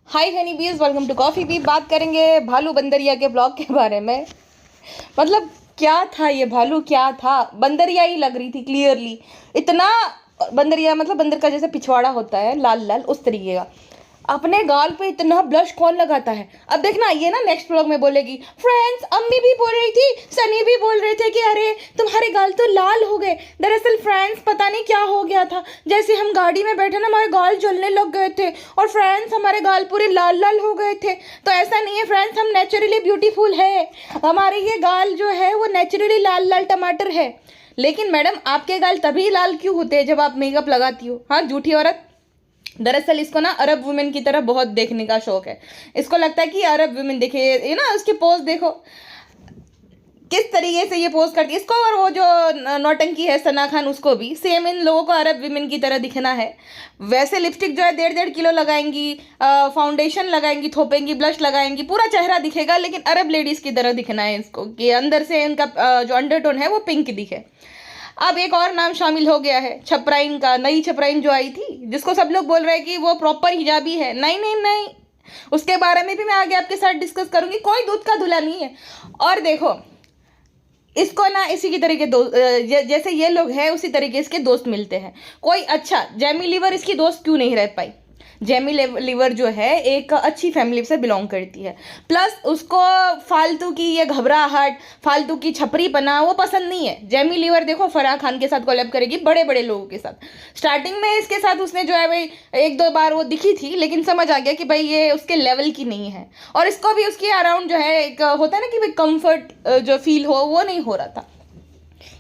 हाय हनी बीज, welcome to coffee B. बात करेंगे भालू बंदरिया के ब्लॉग के बारे में। मतलब क्या था ये भालू, क्या था, बंदरिया ही लग रही थी क्लियरली। इतना बंदरिया मतलब बंदर का जैसे पिछवाड़ा होता है लाल लाल, उस तरीके का। अपने गाल पे इतना ब्लश कौन लगाता है। अब देखना ये ना नेक्स्ट ब्लॉग में बोलेगी, फ्रेंड्स अम्मी भी बोल रही थी, सनी भी बोल रहे थे कि अरे तुम्हारे गाल तो लाल हो गए। दरअसल फ्रेंड्स पता नहीं क्या हो गया था, जैसे हम गाड़ी में बैठे ना हमारे गाल जलने लग गए थे और फ्रेंड्स हमारे गाल पूरे लाल लाल हो गए थे। तो ऐसा नहीं है फ्रेंड्स, हम नेचुरली ब्यूटीफुल है। हमारे ये गाल जो है वो नेचुरली लाल लाल टमाटर है। लेकिन मैडम आपके गाल तभी लाल क्यों होते हैं जब आप मेकअप लगाती हो। हाँ झूठी औरत। दरअसल इसको ना अरब वुमेन की तरह बहुत देखने का शौक है। इसको लगता है कि अरब वुमेन देखे, ये ना उसकी पोज देखो किस तरीके से ये पोज करती है इसको। और वो जो नौटंकी है सना खान, उसको भी सेम इन लोगों को अरब वुमेन की तरह दिखना है। वैसे लिपस्टिक जो है 1.5 किलो लगाएंगी, फाउंडेशन लगाएंगी, थोपेंगी, ब्लश लगाएंगी, पूरा चेहरा दिखेगा। लेकिन अरब लेडीज की तरह दिखना है इसको कि अंदर से इनका जो अंडरटोन है वो पिंक दिखे। अब एक और नाम शामिल हो गया है छपराइन का। नई छपराइन जो आई थी, जिसको सब लोग बोल रहे हैं कि वो प्रॉपर हिजाबी है। नहीं नहीं नहीं, उसके बारे में भी मैं आगे आपके साथ डिस्कस करूंगी। कोई दूध का धुला नहीं है। और देखो इसको ना इसी की तरीके दोस्त जैसे ये लोग हैं उसी तरीके इसके दोस्त मिलते हैं। कोई अच्छा जेमी लीवर इसकी दोस्त क्यों नहीं रह पाई। जेमी लीवर जो है एक अच्छी फैमिली से बिलोंग करती है, प्लस उसको फालतू की ये घबराहट, फालतू की छपरीपना वो पसंद नहीं है। जेमी लीवर देखो फराह खान के साथ कोलैब करेगी, बड़े बड़े लोगों के साथ। स्टार्टिंग में इसके साथ उसने जो है भाई 1-2 बार वो दिखी थी, लेकिन समझ आ गया कि भाई ये उसके लेवल की नहीं है। और इसको भी उसके अराउंड जो है एक होता है ना कि भाई कंफर्ट जो फील हो, वो नहीं हो रहा था।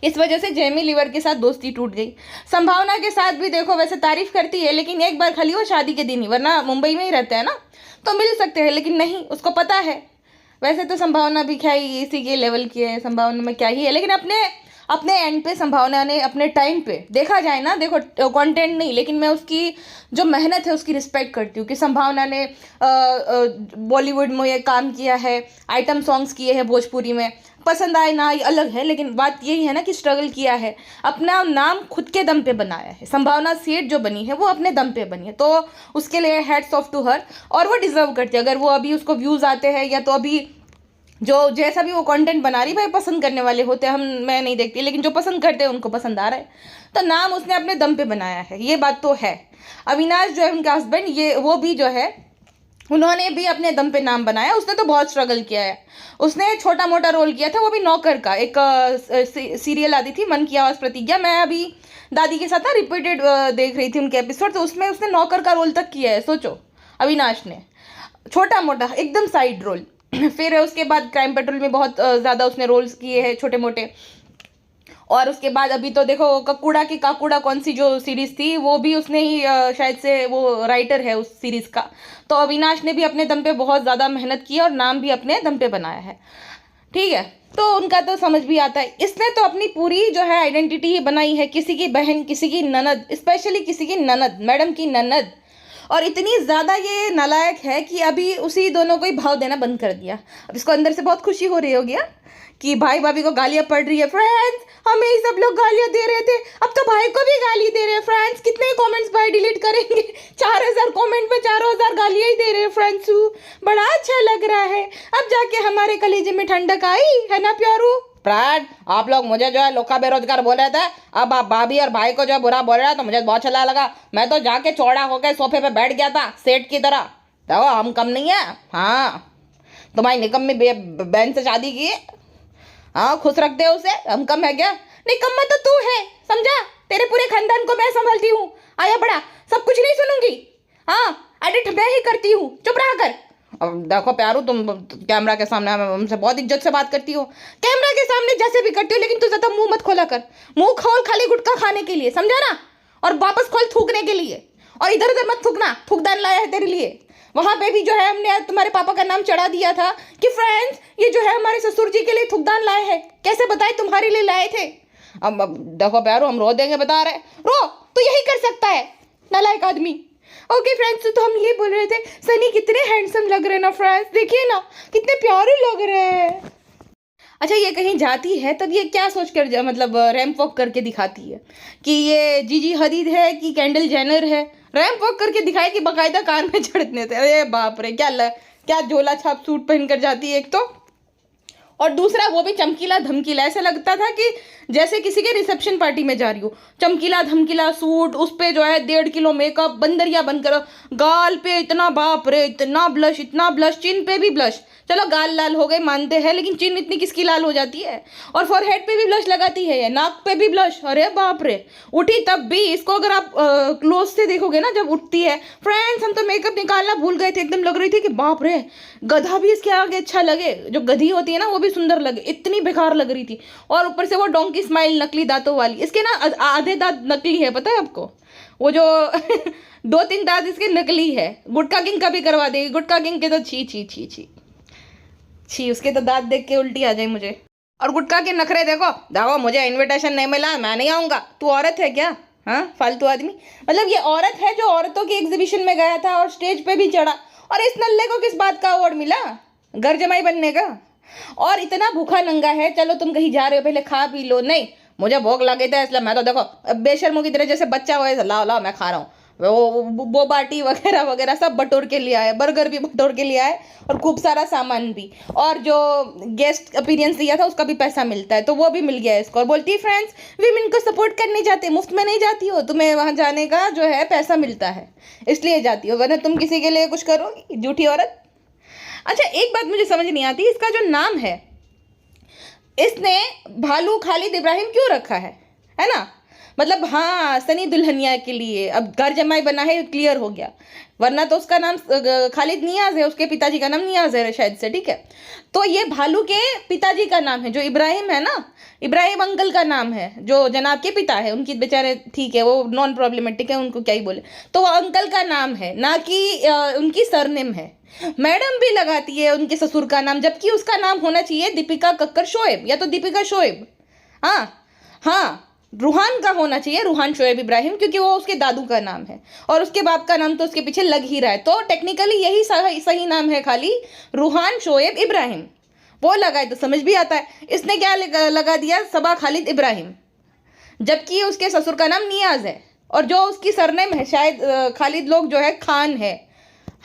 इस वजह से जेमी लीवर के साथ दोस्ती टूट गई। संभावना के साथ भी देखो वैसे तारीफ करती है, लेकिन एक बार खाली वो शादी के दिन ही, वरना मुंबई में ही रहता है ना, तो मिल सकते हैं। लेकिन नहीं, उसको पता है। वैसे तो संभावना भी क्या ही इसी के लेवल की है, संभावना में क्या ही है। लेकिन अपने अपने एंड पे संभावना ने अपने टाइम पे देखा जाए ना, देखो कंटेंट नहीं, लेकिन मैं उसकी जो मेहनत है उसकी रिस्पेक्ट करती हूँ कि संभावना ने बॉलीवुड में ये काम किया है, आइटम सॉन्ग्स किए हैं भोजपुरी में। पसंद आए ना ये अलग है, लेकिन बात यही है ना कि स्ट्रगल किया है, अपना नाम खुद के दम पे बनाया है। संभावना सेठ जो बनी है वो अपने दम पे बनी है, तो उसके लिए हैट्स ऑफ टू हर। और वो डिजर्व करती है। अगर वो अभी उसको व्यूज़ आते हैं या तो अभी जो जैसा भी वो कंटेंट बना रही, भाई पसंद करने वाले होते हैं, हम मैं नहीं देखती, लेकिन जो पसंद करते हैं उनको पसंद आ रहा है। तो नाम उसने अपने दम पे बनाया है, ये बात तो है। अविनाश जो है उनका हस्बैंड, ये वो भी जो है उन्होंने भी अपने दम पे नाम बनाया। उसने तो बहुत स्ट्रगल किया है। उसने छोटा मोटा रोल किया था, वो भी नौकर का। एक सीरियल आती थी मन की आवाज़ प्रतिज्ञा, मैं अभी दादी के साथ ना रिपीटेड देख रही थी उनके एपिसोड, तो उसमें उसने नौकर का रोल तक किया है। सोचो अविनाश ने छोटा मोटा एकदम साइड रोल। फिर उसके बाद क्राइम पेट्रोल में बहुत ज़्यादा उसने रोल्स किए हैं छोटे मोटे। और उसके बाद अभी तो देखो ककुड़ा की काकुड़ा कौन सी जो सीरीज़ थी, वो भी उसने ही शायद से वो राइटर है उस सीरीज़ का। तो अविनाश ने भी अपने दम पे बहुत ज़्यादा मेहनत की और नाम भी अपने दम पे बनाया है। ठीक है, तो उनका तो समझ भी आता है। इसने तो अपनी पूरी जो है आइडेंटिटी ही बनाई है, किसी की बहन, किसी की ननद, स्पेशली किसी की ननद, मैडम की ननद। और इतनी ज़्यादा ये नालायक है कि अभी उसी दोनों को ही भाव देना बंद कर दिया। अब इसको अंदर से बहुत खुशी हो रही होगी कि भाई भाभी को गालियाँ पड़ रही है। फ्रेंड्स हमें ही सब लोग गालियाँ दे रहे थे, अब तो भाई को भी गाली दे रहे हैं। फ्रेंड्स कितने कमेंट्स भाई डिलीट करेंगे, 4000 कमेंट में 4000 गालियाँ ही दे रहे हैं फ्रेंड्स। बड़ा अच्छा लग रहा है, अब जाके हमारे कलेजे में ठंडक आई है ना प्यारू। फ्रेंड आप लोग मुझे जो है लोका बेरोजगार बोल रहे थे, अब आप भाभी और भाई को जो बुरा बोल रहे हैं तो मुझे बहुत अच्छा लगा। मैं तो जाके चौड़ा होकर सोफे पे बैठ गया था सेठ की तरह। देखो हम कम नहीं है। हाँ तुम्हारी निकम्मी बहन से शादी की, हाँ खुश रखते हो उसे, हम कम है क्या। निकम्मा तो तू है, समझा। तेरे पूरे खानदान को मैं संभालती हूँ, आया बड़ा, सब कुछ नहीं सुनूंगी। हाँ एडिट मैं ही करती हूँ, चुप रहा कर। अब देखो प्यारू तुम कैमरा के सामने हमसे बहुत इज्जत से बात करती हो, कैमरा के सामने जैसे भी करती हो, लेकिन तू ज़्यादा मुंह मत खोला कर। मुंह खोल खाली गुटखा खाने के लिए, समझा ना, और वापस खोल थूकने के लिए। और इधर उधर मत थूकना, थूकदान लाया है तेरे लिए। वहाँ पे भी जो है हमने आज तुम्हारे पापा का नाम चढ़ा दिया था कि फ्रेंड्स ये जो है हमारे ससुर जी के लिए थूकदान लाए हैं। कैसे बताए, तुम्हारे लिए लाए थे। अब देखो प्यारो हम रो देंगे, बता रहे रो, तो यही कर सकता है नालायक आदमी। ओके फ्रेंड्स, तो हम ये बोल रहे थे सनी कितने हैंडसम लग रहे हैं ना फ्रेंड्स, देखिए ना कितने प्यारे लग रहे हैं। अच्छा ये कहीं जाती है तब ये क्या सोच कर मतलब रैंप वॉक करके दिखाती है कि ये जीजी हदीद है कि केंडल जेनर है। रैंप वॉक करके दिखाई कि बाकायदा कार में चढ़ने थे। अरे बाप रे, क्या झोला छाप सूट पहन कर जाती है एक तो, और दूसरा वो भी चमकीला धमकीला। ऐसा लगता था कि जैसे किसी के रिसेप्शन पार्टी में जा रही हो। चमकीला धमकीला सूट, उस पे जो है 1.5 किलो मेकअप, बंदरिया बनकर, गाल पे इतना, बाप रे इतना ब्लश, चिन पे भी ब्लश। चलो गाल लाल हो गए मानते हैं, लेकिन चिन इतनी किसकी लाल हो जाती है। और फॉरहेड पे भी ब्लश लगाती है, या नाक पे भी ब्लश। अरे बाप रे, उठी तब भी। इसको अगर आप क्लोज से देखोगे ना जब उठती है, फ्रेंड्स हम तो मेकअप निकालना भूल गए थे। एकदम लग रही थी कि बाप रे, गधा भी इसके आगे अच्छा लगे, जो गधी होती है ना वो भी सुंदर लगे, इतनी बेकार लग रही थी। और ऊपर से वो डोंकी स्माइल नकली दांतों वाली। इसके ना आधे दांत नकली है, पता है आपको, वो जो 2-3 दांत इसके नकली है। गुटका किंग कभी करवा देगी। गुटका किंग के तो छी छी छी छी छी, उसके तो दांत देख के उल्टी आ जाए मुझे। और गुटका के नखरे देखो, दावा मुझे इनविटेशन नहीं मिला, मैं नहीं आऊँगा। तू औरत है क्या? हाँ, फालतू आदमी। मतलब ये औरत है जो औरतों के एग्जीबिशन में गया था और स्टेज पे भी चढ़ा, और इस नल्ले को किस बात का अवार्ड मिला? घर जमाई बनने का। और इतना भूखा नंगा है। चलो तुम कहीं जा रहे हो, पहले खा पी लो। नहीं, मुझे भूख लगी था इसलिए मैं तो देखो बेशर्मों की तरह जैसे बच्चा हो, लाओ मैं खा रहा हूँ। वो बाटी वगैरह वगैरह सब बटोर के लिया है, बर्गर भी बटोर के लिया है, और खूब सारा सामान भी। और जो गेस्ट अपीयरेंस दिया था उसका भी पैसा मिलता है, तो वो भी मिल गया है इसको। और बोलती है फ्रेंड्स विमेन को सपोर्ट करने जाते, मुफ्त में नहीं जाती हो, तुम्हें वहाँ जाने का जो है पैसा मिलता है, इसलिए जाती हो, वरना तुम किसी के लिए कुछ करोगी, झूठी औरत। अच्छा, एक बात मुझे समझ नहीं आती, इसका जो नाम है, इसने भालू खालिद इब्राहिम क्यों रखा है ना? मतलब हाँ, सनी दुल्हनिया के लिए। अब घर जमाई बना है, क्लियर हो गया, वरना तो उसका नाम खालिद नियाज है, उसके पिताजी का नाम नियाज है शायद से, ठीक है। तो ये भालू के पिताजी का नाम है, जो इब्राहिम है ना, इब्राहिम अंकल का नाम है, जो जनाब के पिता है उनकी, बेचारे ठीक है वो नॉन प्रॉब्लमेटिक है, उनको क्या ही बोले, तो वो अंकल का नाम है, ना कि उनकी सरनेम है। मैडम भी लगाती है उनके ससुर का नाम, जबकि उसका नाम होना चाहिए दीपिका कक्कर शोएब, या तो दीपिका शोएब। हाँ, रूहान का होना चाहिए, रूहान शोएब इब्राहिम, क्योंकि वो उसके दादू का नाम है, और उसके बाप का नाम तो उसके पीछे लग ही रहा है। तो टेक्निकली यही सही नाम है, खाली रूहान शोएब इब्राहिम। वो लगाए तो समझ भी आता है। इसने क्या लगा दिया, सबा खालिद इब्राहिम, जबकि उसके ससुर का नाम नियाज है, और जो उसकी सरनेम है शायद खालिद लोग जो है खान है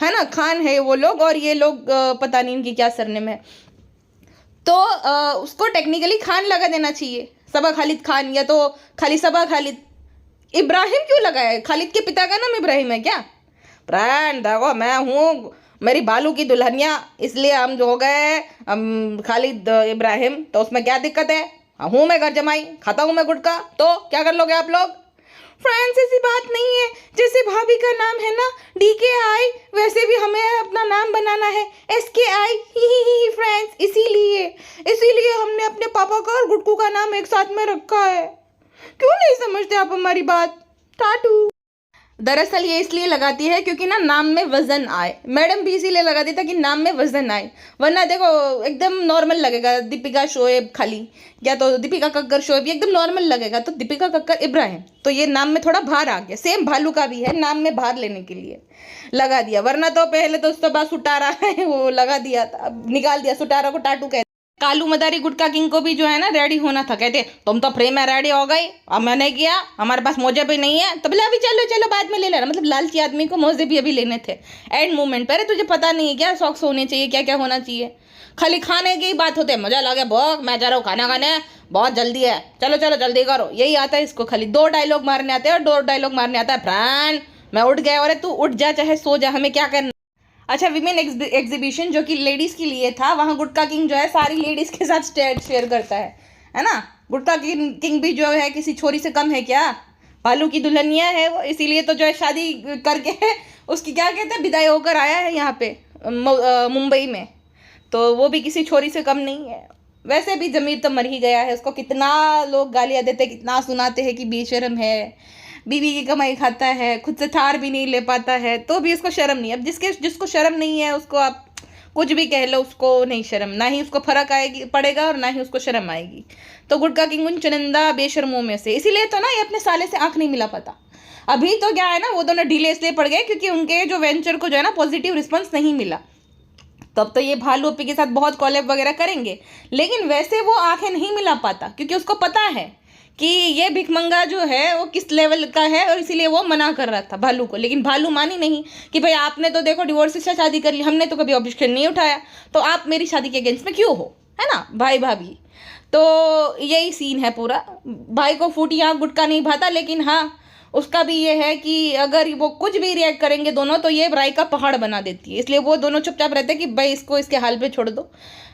ना, खान है वो लोग, और ये लोग पता नहीं इनकी क्या सरनेम है। तो उसको टेक्निकली खान लगा देना चाहिए, सबा खालिद खान, या तो खाली सबा खालिद। इब्राहिम क्यों लगाया है? खालिद के पिता का नाम इब्राहिम है क्या? फ्रेंड देखो, मैं हूँ मेरी बालू की दुल्हनिया, इसलिए हम जो हो गए खालिद इब्राहिम, तो उसमें क्या दिक्कत है? हूँ मैं घर जमाई, खाता हूँ मैं गुटखा, तो क्या कर लोगे आप लोग? फ्रेंड्स ऐसी बात नहीं है, जैसे भाभी का नाम है ना DKI, वैसे भी हमें अपना नाम बनाना है SKI। ही फ्रेंड्स, इसीलिए हमने अपने पापा का और गुटकू का नाम एक साथ में रखा है। क्यों नहीं समझते आप हमारी बात? टाटू। दरअसल ये इसलिए लगाती है क्योंकि ना नाम में वजन आए। मैडम भी इसीलिए लगाती था कि नाम में वजन आए, वरना देखो एकदम नॉर्मल लगेगा, दीपिका शोएब खाली, या तो दीपिका कक्कर शोएब, एकदम नॉर्मल लगेगा। तो दीपिका कक्कर इब्राहिम, तो ये नाम में थोड़ा भार आ गया। सेम भालू का भी है, नाम में भार लेने के लिए लगा दिया, वरना तो पहले तो उसके बाद सुटारा है वो लगा दिया था, अब निकाल दिया, सुटारा को टाटू कहते। कालू मदारी गुटका किंग को भी जो है ना रेडी होना था, कहते तुम तो फ्री में रेडी हो गई, अब मैंने किया, हमारे पास मोजे भी नहीं है, तो बोले अभी चलो बाद में ले लेना। मतलब लालची आदमी को मोजे भी अभी लेने थे एंड मोमेंट पर। तुझे पता नहीं है क्या सॉक्स होने चाहिए, क्या क्या होना चाहिए? खाली खाने की बात होते, मजा लगे भोग, मैं जा रहा हूँ खाना खाने, बहुत जल्दी है, चलो जल्दी करो, यही आता है इसको। खाली 2 डायलॉग मारने आते हैं, और 2 डायलॉग मारने आता है फ्रेंड मैं उठ गया, और तू उठ जा चाहे सो जा, हमें क्या करना। अच्छा, विमेन एग्जीबिशन जो कि लेडीज़ के लिए था, वहाँ गुटका किंग जो है सारी लेडीज़ के साथ शेयर करता है ना। गुटका किंग भी जो है किसी छोरी से कम है क्या? भालू की दुल्हनिया है वो, इसीलिए तो जो है शादी करके उसकी क्या कहते हैं विदाई होकर आया है यहाँ पे मुंबई में, तो वो भी किसी छोरी से कम नहीं है। वैसे भी ज़मीर तो मर ही गया है, उसको कितना लोग गालियाँ देते, कितना सुनाते हैं कि बेशर्म है, बीवी की कमाई खाता है, खुद से थार भी नहीं ले पाता है, तो भी उसको शर्म नहीं। अब जिसको शर्म नहीं है उसको आप कुछ भी कह लो, उसको नहीं शर्म, ना ही उसको फर्क पड़ेगा और ना ही उसको शर्म आएगी। तो गुटका किंग उन चुनिंदा बेशर्मों में से, इसीलिए तो ना ये अपने साले से आंख नहीं मिला पाता। अभी तो क्या है ना, वो दोनों ढीले इसलिए पड़ गए क्योंकि उनके जो वेंचर को जो है ना पॉजिटिव रिस्पॉन्स नहीं मिला। तब तो ये भालू अपी के साथ बहुत कॉलेब वगैरह करेंगे, लेकिन वैसे वो आंखें नहीं मिला पाता क्योंकि उसको पता है कि ये भिखमंगा जो है वो किस लेवल का है, और इसीलिए वो मना कर रहा था भालू को। लेकिन भालू मानी नहीं कि भाई आपने तो देखो डिवोर्स से शादी कर ली, हमने तो कभी ऑब्जेक्शन नहीं उठाया, तो आप मेरी शादी के अगेंस्ट में क्यों हो, है ना भाई भाभी। तो यही सीन है पूरा। भाई को फूटी आँख गुटका नहीं भाता, लेकिन हाँ उसका भी ये है कि अगर वो कुछ भी रिएक्ट करेंगे दोनों तो ये राई का पहाड़ बना देती है, इसलिए वो दोनों चुपचाप रहते हैं कि भाई इसको इसके हाल पे छोड़ दो,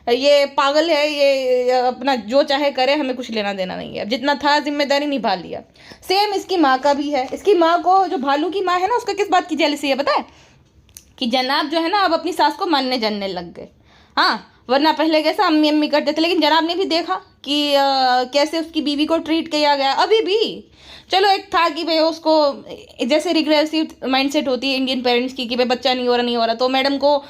ये पागल है, ये अपना जो चाहे करे, हमें कुछ लेना देना नहीं है। अब जितना था जिम्मेदारी निभा लिया। सेम इसकी माँ का भी है। इसकी माँ को, जो भालू की माँ है ना, उसको किस बात की जेलसी है पता है? कि जनाब जो है ना अब अपनी सास को मानने जानने लग गए। हाँ, वरना पहले कैसा अम्मी अम्मी करते थे, लेकिन जनाब ने भी देखा कि कैसे उसकी बीवी को ट्रीट किया गया। अभी भी चलो एक था कि भाई उसको जैसे रिग्रेसिव माइंडसेट होती है इंडियन पेरेंट्स की कि भाई बच्चा नहीं हो रहा नहीं हो रहा, तो मैडम को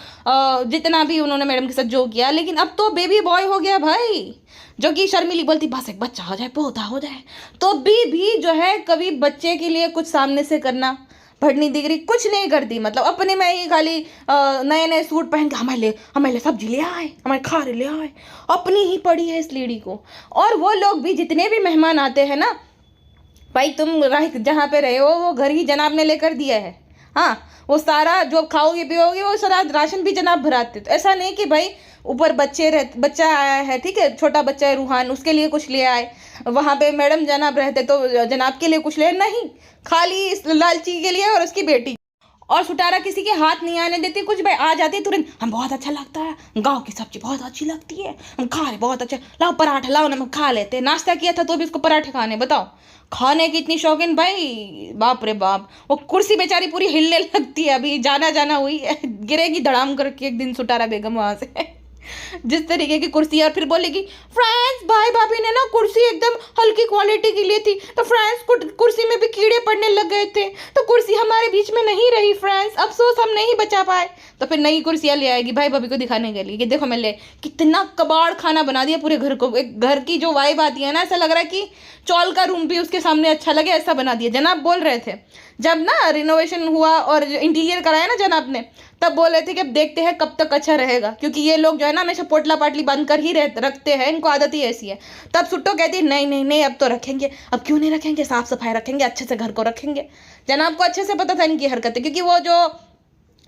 जितना भी उन्होंने मैडम के साथ जो किया, लेकिन अब तो बेबी बॉय हो गया भाई, जो कि शर्मिली बोलती बस एक बच्चा हो जाए, पौधा हो जाए, तो भी जो है कभी बच्चे के लिए कुछ सामने से करना, भटनी दिगरी कुछ नहीं करती। मतलब अपने में ही खाली नए नए सूट पहन के हमारे लिए सब्जी ले आए, हमारे खारे ले आए, अपनी ही पड़ी है इस लेडी को। और वो लोग भी जितने भी मेहमान आते हैं ना, भाई तुम जहाँ पे रहे हो वो घर ही जनाब ने लेकर दिया है। हाँ, वो सारा जो खाओगे पियोगे वो सारा राशन भी जनाब भराते। तो ऐसा नहीं कि भाई ऊपर बच्चा आया है, ठीक है, छोटा बच्चा है रूहान, उसके लिए कुछ ले आए, वहाँ पे मैडम जनाब रहते तो जनाब के लिए कुछ ले, नहीं, खाली इस लालची के लिए और उसकी बेटी। और सुटारा किसी के हाथ नहीं आने देती कुछ, भाई आ जाती तुरंत, हम बहुत अच्छा लगता है, गांव की सब्जी बहुत अच्छी लगती है, हम खा रहे बहुत अच्छा, लाओ पराठा लाओ ना, हम खा लेते। नाश्ता किया था तो भी इसको पराठे खाने, बताओ खाने की इतनी शौकीन भाई, बाप रे बाप। वो कुर्सी बेचारी पूरी हिलने लगती है, अभी जाना हुई है, गिरेगी धड़ाम करके एक दिन सुटारा बेगम वहां से जिस तरीके की कुर्सी है। और फिर बोलेगी फ्रेंड्स भाई भाभी ने ना कुर्सी एकदम हल्की क्वालिटी की ली थी, तो फ्रेंड्स कुर्सी में भी कीड़े पड़ने लग गए थे, तो कुर्सी हमारे बीच में नहीं रही फ्रेंड्स, अफसोस हम नहीं बचा पाए। तो फिर नई कुर्सियाँ ले आएगी भाई भाभी को दिखाने के लिए कि देखो मैं ले, कितना कबाड़ खाना बना दिया पूरे घर को। एक घर की जो वाइब आती है ना, ऐसा लग रहा है कि चौल का रूम भी उसके सामने अच्छा लगे, ऐसा बना दिया। जनाब बोल रहे थे जब ना रिनोवेशन हुआ और इंटीरियर कराया ना जनाब ने, तब बोल रहे थे कि अब देखते हैं कब तक अच्छा रहेगा, क्योंकि ये लोग जो है ना हमेशा पोटला पाटली बंद कर ही रखते हैं, इनको आदत ही ऐसी है। तब सुट्टो कहती नहीं नहीं नहीं अब तो रखेंगे, अब क्यों नहीं रखेंगे, साफ सफाई रखेंगे, अच्छे से घर को रखेंगे। जनाब को अच्छे से पता था इनकी हरकतें, क्योंकि वो जो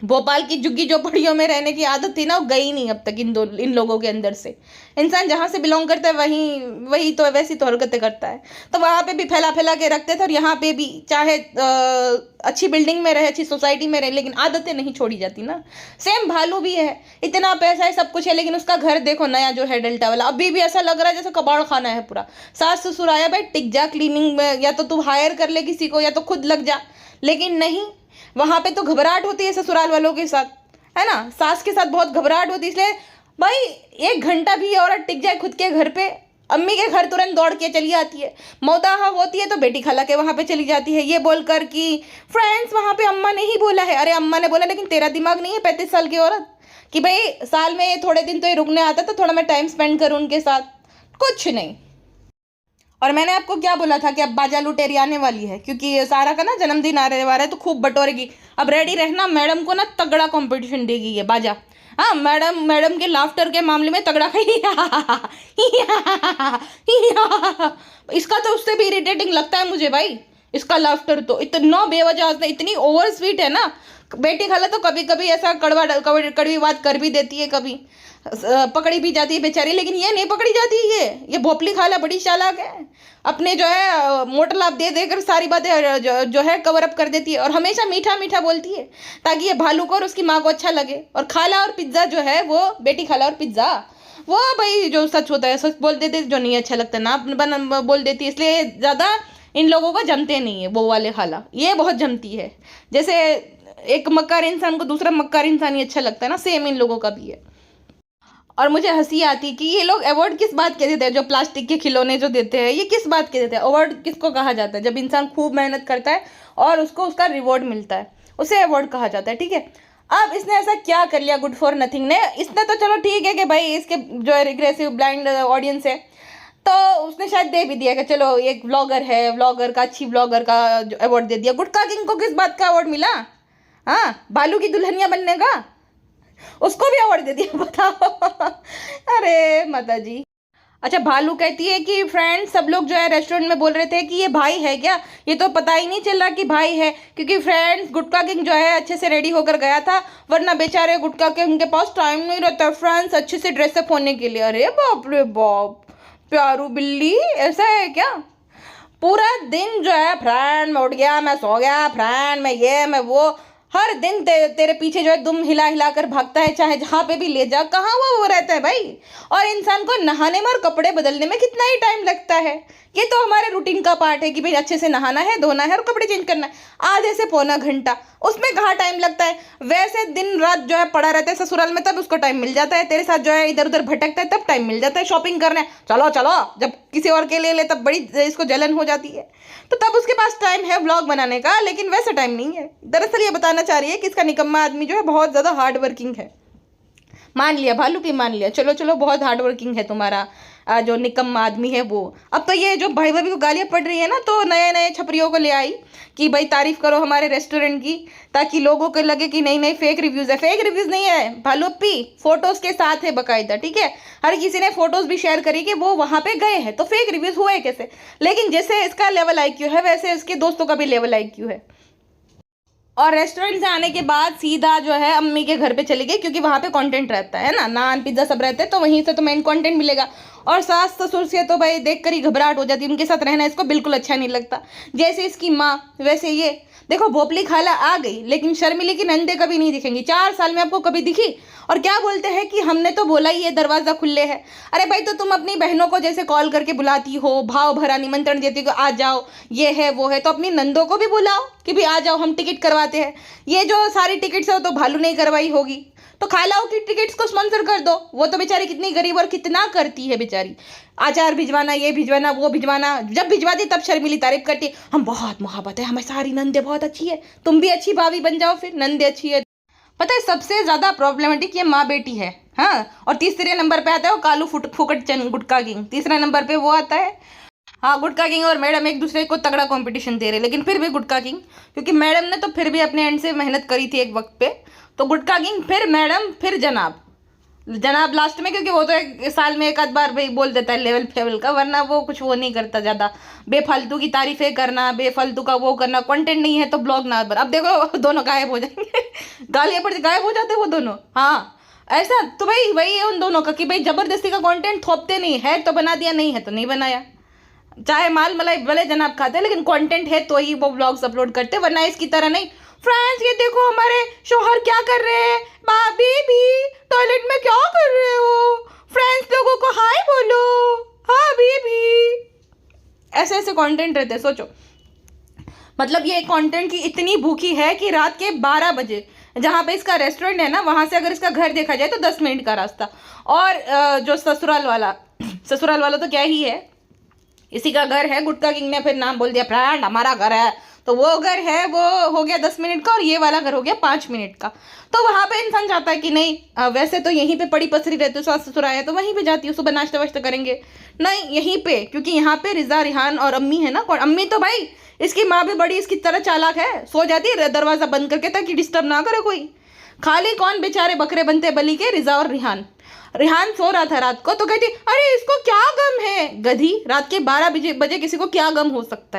भोपाल की झुग्गी झोपड़ियों में रहने की आदत थी ना, वो गई नहीं अब तक इन लोगों के अंदर से। इंसान जहाँ से बिलोंग करता है वही तो वैसी तो हरकतें करता है। तो वहाँ पे भी फैला फैला के रखते थे, और यहाँ पे भी चाहे अच्छी बिल्डिंग में रहे, अच्छी सोसाइटी में रहे, लेकिन आदतें नहीं छोड़ी जाती ना। सेम भालू भी है, इतना पैसा है, सब कुछ है, लेकिन उसका घर देखो नया जो है डेल्टा वाला, अभी भी ऐसा लग रहा है जैसे कबाड़ खाना है पूरा। सास ससुर आया भाई टिक जा क्लीनिंग में, या तो तू हायर कर ले किसी को, या तो खुद लग जा, लेकिन नहीं, वहां पे तो घबराहट होती है ससुराल वालों के साथ, है ना, सास के साथ बहुत घबराहट होती है। इसलिए भाई 1 घंटा भी औरत टिक जाए खुद के घर पे, अम्मी के घर तुरंत दौड़ के चली आती है, मौदाहा होती है तो बेटी खाला के वहां पे चली जाती है, ये बोलकर कि फ्रेंड्स वहां पे अम्मा ने ही बोला है। अरे अम्मा ने बोला, लेकिन तेरा दिमाग नहीं है 35 साल की औरत, कि भाई साल में थोड़े दिन तो ये रुकने आता तो थोड़ा मैं टाइम स्पेंड करूँ उनके साथ, कुछ नहीं। और मैंने आपको क्या बोला था कि अब बाजा लुटेरी आने वाली है, क्योंकि सारा का ना जन्मदिन आने वाला है, तो खूब बटोरेगी। अब रेडी रहना, मैडम को ना तगड़ा कंपटीशन देगी ये बाजा। हाँ, मैडम के लाफ्टर के मामले में तगड़ा इसका तो उससे भी इरिटेटिंग लगता है मुझे भाई, इसका लाफ्टर तो इतना बेवजह, इतनी ओवर स्वीट है ना। बेटी खाला तो कभी कभी ऐसा कड़वी बात कर भी देती है, कभी पकड़ी भी जाती है बेचारी, लेकिन ये नहीं पकड़ी जाती है। ये भोपली खाला बड़ी चालाक है, अपने जो है मोटा लाभ दे देकर सारी बातें जो है कवर अप कर देती है, और हमेशा मीठा मीठा बोलती है ताकि ये भालू को और उसकी माँ को अच्छा लगे। और खाला और पिज्ज़ा जो है वो बेटी खाला और पिज्ज़ा, वो भाई जो सच होता है सच बोल देते, जो नहीं अच्छा लगता ना बोल देती है, इसलिए ज़्यादा इन लोगों को जमते नहीं है वो वाले खाला, ये बहुत जमती है। जैसे एक मक्कार इंसान को दूसरा मक्कार इंसान ही अच्छा लगता है ना, सेम इन लोगों का भी है। और मुझे हंसी आती कि ये लोग अवार्ड किस बात के देते हैं, जो प्लास्टिक के खिलौने जो देते हैं, ये किस बात के देते हैं? अवार्ड किसको कहा जाता है? जब इंसान खूब मेहनत करता है और उसको उसका रिवॉर्ड मिलता है, उसे अवार्ड कहा जाता है, ठीक है। अब इसने ऐसा क्या कर लिया गुड फॉर नथिंग ने? इसने तो चलो ठीक है कि भाई इसके जो है रिग्रेसिव ब्लाइंड ऑडियंस है, तो उसने शायद दे भी दिया कि चलो एक व्लॉगर है, व्लॉगर का अच्छी व्लॉगर का अवार्ड दे दिया। गुटका किंग को किस बात का अवार्ड मिला? हाँ, बालू की दुल्हनिया बनने का, उसको भी अवार्ड दे दिया, बताओ। अरे माता जी। अच्छा, भालू कहती है कि फ्रेंड्स सब लोग जो है रेस्टोरेंट में बोल रहे थे कि ये भाई है क्या, ये तो पता ही नहीं चल रहा कि भाई है, क्योंकि फ्रेंड्स गुटका किंग जो है अच्छे से रेडी होकर गया था, वरना बेचारे गुटका किंग के पास टाइम नहीं रहता फ्रेंड्स अच्छे से ड्रेसअप होने के लिए। अरे बाप रे बाप, प्यारू बिल्ली ऐसा है क्या? पूरा दिन जो है फ्रेंड मैं उठ गया, मैं सो गया, फ्रेंड मैं ये मैं वो, हर दिन तेरे पीछे जो है दुम हिला हिला कर भागता है, चाहे जहाँ पे भी ले जा, कहाँ वो रहता है भाई। और इंसान को नहाने में और कपड़े बदलने में कितना ही टाइम लगता है, ये तो हमारे रूटीन का पार्ट है कि भाई अच्छे से नहाना है, धोना है और कपड़े चेंज करना है, आधे से पौना घंटा, उसमें कहाँ टाइम लगता है। वैसे दिन रात जो है पड़ा रहता है ससुराल में, तब उसको टाइम मिल जाता है, तेरे साथ जो है इधर उधर भटकता है तब टाइम मिल जाता है, शॉपिंग करना है चलो चलो, जब किसी और के लिए ले तब बड़ी इसको जलन हो जाती है, तो तब उसके पास टाइम है व्लॉग बनाने का, लेकिन वैसे टाइम नहीं है। दरअसल ये बताना चाह रही है कि इसका निकम्मा आदमी जो है बहुत ज़्यादा हार्ड वर्किंग है। मान लिया भालू की, मान लिया, चलो चलो बहुत हार्ड वर्किंग है तुम्हारा जो निकम्मा आदमी है वो। अब तो ये जो भाई भाभी को गालियाँ पड़ रही है ना, तो नए नए छपरियों को ले आई कि भाई तारीफ करो हमारे रेस्टोरेंट की, ताकि लोगों को लगे कि नहीं नहीं फेक रिव्यूज़ है। फेक रिव्यूज़ नहीं है भालू अप्पी, फोटोज़ के साथ है बाकायदा, ठीक है। हर किसी ने फोटोज़ भी शेयर करी कि वो वहाँ पे गए हैं, तो फेक रिव्यूज़ हुए कैसे? लेकिन जैसे इसका लेवल IQ है वैसे इसके दोस्तों का भी लेवल IQ है। और रेस्टोरेंट से आने के बाद सीधा जो है अम्मी के घर पे चली गई, क्योंकि वहाँ पे कंटेंट रहता है ना, नान पिज्ज़ा सब रहते हैं, तो वहीं से तो मेन कंटेंट मिलेगा। और सास ससुर से तो भाई देख कर ही घबराहट हो जाती है, उनके साथ रहना इसको बिल्कुल अच्छा नहीं लगता। जैसे इसकी माँ वैसे ये, देखो भोपली खाला आ गई, लेकिन शर्मिली की नंदे कभी नहीं दिखेंगी। 4 साल में आपको कभी दिखी? और क्या बोलते हैं कि हमने तो बोला ही है दरवाज़ा खुले है। अरे भाई, तो तुम अपनी बहनों को जैसे कॉल करके बुलाती हो, भाव भरा निमंत्रण देती हो, आ जाओ ये है वो है, तो अपनी नंदों को भी बुलाओ कि भाई आ जाओ, हम टिकट करवाते हैं। ये जो सारी टिकट्स है वो तो भालू नहीं करवाई होगी, तो खालाओं की टिकट्स को स्पॉन्सर कर दो। वो तो बेचारी कितनी गरीब और कितना करती है बेचारी, अचार भिजवाना, ये भिजवाना, वो भिजवाना, जब भिजवाती तब शर्मिली तारीफ करती है, हम बहुत मोहब्बत है, हमें सारी नंदे बहुत अच्छी है, तुम भी अच्छी भाभी बन जाओ फिर, नंदे अच्छी है। पता है सबसे ज़्यादा प्रॉब्लमेटिक ये माँ बेटी है, हाँ। और तीसरे नंबर पे आता है वो कालू फुकट चंद गुटका किंग, तीसरा नंबर पे वो आता है। हाँ, गुटका किंग और मैडम एक दूसरे को तगड़ा कंपटीशन दे रहे, लेकिन फिर भी गुटका किंग, क्योंकि मैडम ने तो फिर भी अपने एंड से मेहनत करी थी एक वक्त पे, तो गुटका किंग, फिर मैडम, फिर जनाब, जनाब लास्ट में, क्योंकि वो तो एक साल में एक आध बार भाई बोल देता है लेवल फेवल का, वरना वो कुछ वो नहीं करता ज़्यादा, बेफालतू की तारीफें करना, बेफालतू का वो करना, कंटेंट नहीं है तो ब्लॉग ना बना। अब देखो दोनों गायब हो जाएंगे गालियाँ पड़ गायब हो जाते वो दोनों, हाँ। ऐसा तो भाई वही है उन दोनों का कि भाई ज़बरदस्ती का कंटेंट थोपते नहीं है, तो बना दिया, नहीं है तो नहीं बनाया। चाहे माल मलाई भले जनाब खाते हैं, लेकिन कंटेंट है तो ही वो ब्लॉग्स अपलोड करते, वरना इसकी तरह नहीं। फ्रेंड्स ये देखो हमारे शोहर क्या कर रहे हैं, भाभी भी टॉयलेट में क्या कर रहे हो, फ्रेंड्स लोगों को हाय बोलो, हाँ भी ऐसे ऐसे कंटेंट रहते हैं। सोचो, मतलब ये कंटेंट की इतनी भूखी है कि रात के 12 बजे जहाँ पे इसका रेस्टोरेंट है ना, वहाँ से अगर इसका घर देखा जाए तो 10 मिनट का रास्ता। और जो ससुराल वाला तो क्या ही है, इसी का घर है। गुटका किंग ने फिर नाम बोल दिया, फ्रेंड हमारा घर है, तो वो घर है वो हो गया 10 मिनट का, और ये वाला घर हो गया 5 मिनट का। तो वहाँ पे इंसान चाहता है कि नहीं, वैसे तो यहीं पे पड़ी पसरी रहती है, सास ससुर आया तो वहीं पे जाती हूँ, सुबह नाश्ता वाश्ता करेंगे, नहीं यहीं पे, क्योंकि यहाँ पे रिजा रिहान और अम्मी है ना। अम्मी तो भाई इसकी माँ भी बड़ी इसकी तरह चालाक है, सो जाती है दरवाज़ा बंद करके ताकि डिस्टर्ब ना करे कोई। खाली कौन बेचारे बकरे बनते बली के, रिजा और रिहान सो रहा था रात को, तो कहती अरे इसको क्या गम है, गधी, रात के 12 बजे किसी को क्या गम हो सकता है।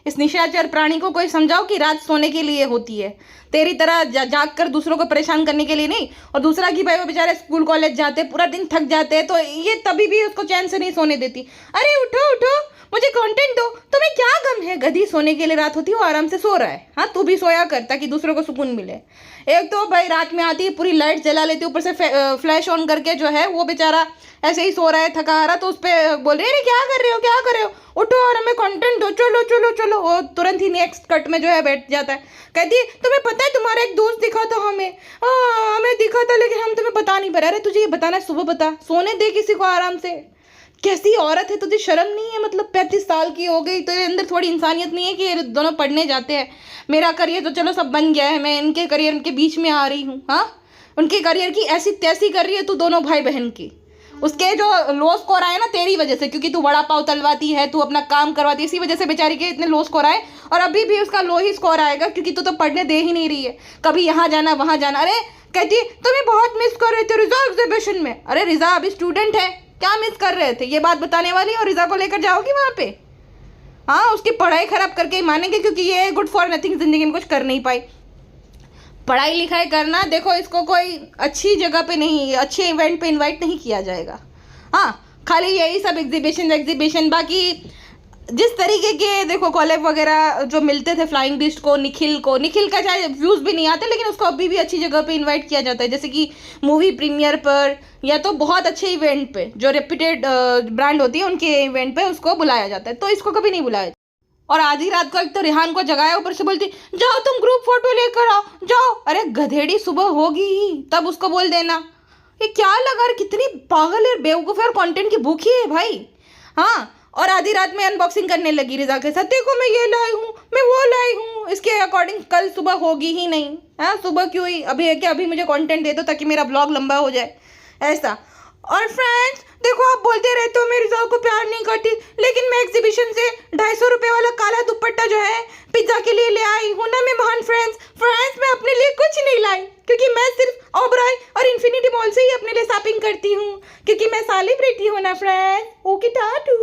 इस निशाचर प्राणी को कोई समझाओ कि रात सोने के लिए होती है, तेरी तरह जाग कर दूसरों को परेशान करने के लिए नहीं। और दूसरा कि भाई वो बेचारे स्कूल कॉलेज जाते, पूरा दिन थक जाते हैं, तो ये तभी भी उसको चैन से नहीं सोने देती। अरे उठो उठो, मुझे कंटेंट दो, तुम्हें क्या गम है, गधी, सोने के लिए रात होती है, वो आराम से सो रहा है, हाँ तू भी सोया कर ताकि दूसरों को सुकून मिले। एक तो भाई रात में आती है पूरी लाइट जला लेती है, ऊपर से फ्लैश ऑन करके जो है वो बेचारा ऐसे ही सो रहा है थका हारा, तो उस पर बोल रही है अरे क्या कर रहे हो, उठो और हमें कंटेंट दो, चलो चलो चलो। वो तुरंत ही नेक्स्ट कट में जो है बैठ जाता है, कहती है तुम्हें पता है तुम्हारा एक दोस्त दिखा था हमें दिखा था, लेकिन हम तुम्हें बता नहीं पा रहे। अरे तुझे ये बताना है, सुबह बता, सोने दे किसी को आराम से। कैसी औरत है, तुझे शर्म नहीं है? मतलब 35 साल की हो गई, तेरे अंदर थोड़ी इंसानियत नहीं है कि ये दोनों पढ़ने जाते हैं। मेरा करियर तो चलो सब बन गया है, मैं इनके करियर के बीच में आ रही हूँ, हाँ उनके करियर की ऐसी तैसी कर रही है तू दोनों भाई बहन की। उसके जो लो स्कोर आए ना तेरी वजह से, क्योंकि तू बड़ा पाव तलवाती है, तू अपना काम करवाती है, इसी वजह से बेचारी के इतने लो स्कोर आए, और अभी भी उसका लो ही स्कोर आएगा क्योंकि तू तो पढ़ने दे ही नहीं रही है, कभी यहाँ जाना वहाँ जाना। अरे कहती है तुम्हें बहुत मिस कर रहे थे रिजा एग्जीबिशन में। अरे रिजा अभी स्टूडेंट है, क्या मिस कर रहे थे, ये बात बताने वाली? और रिजा को लेकर जाओगी वहाँ पे? हाँ, उसकी पढ़ाई खराब करके ही मानेंगे, क्योंकि ये गुड फॉर नथिंग जिंदगी में कुछ कर नहीं पाई। पढ़ाई लिखाई करना, देखो इसको कोई अच्छी जगह पे नहीं, अच्छे इवेंट पे इनवाइट नहीं किया जाएगा। हाँ, खाली यही सब एग्जीबिशन, बाकी जिस तरीके के देखो कॉलेब वगैरह जो मिलते थे फ्लाइंग बिस्ट को, निखिल का चाहे व्यूज़ भी नहीं आते, लेकिन उसको अभी भी अच्छी जगह पे इनवाइट किया जाता है, जैसे कि मूवी प्रीमियर पर या तो बहुत अच्छे इवेंट पे, जो रेप्यूटेड ब्रांड होती है उनके इवेंट पे उसको बुलाया जाता है। तो इसको कभी नहीं बुलाया। और आधी रात को एक तो रेहान को जगाया, ऊपर से बोलती जाओ तुम ग्रुप फोटो लेकर आओ, जाओ। अरे गधेड़ी, सुबह होगी ही तब उसको बोल देना। ये क्या लगा, कितनी पागल है, बेवकूफ़ है और कंटेंट की भूखी है भाई। हाँ, और आधी रात में अनबॉक्सिंग करने लगी रिजा के साथ, देखो मैं ये लाई हूँ, मैं वो लाई हूँ, इसके अकॉर्डिंग कल सुबह होगी ही नहीं। हाँ, सुबह क्यों ही, अभी है कि अभी मुझे कंटेंट दे दो ताकि मेरा ब्लॉग लंबा हो जाए, ऐसा। और फ्रेंड्स देखो, आप बोलते रहते हो मैं रिजा को प्यार नहीं करती, लेकिन मैं एग्जीबिशन से 250 रुपये वाला काला दुपट्टा जो है पिज्ज़ा के लिए ले आई हूँ ना मेहमान। फ्रेंड्स मैं अपने लिए कुछ नहीं लाई, क्योंकि मैं सिर्फ ओबराय और इन्फिनिटी मॉल से ही अपने लिए शॉपिंग करती हूँ, क्योंकि मैं सेलिब्रिटी हूँ ना फ्रेंड्स। ओके टाटू।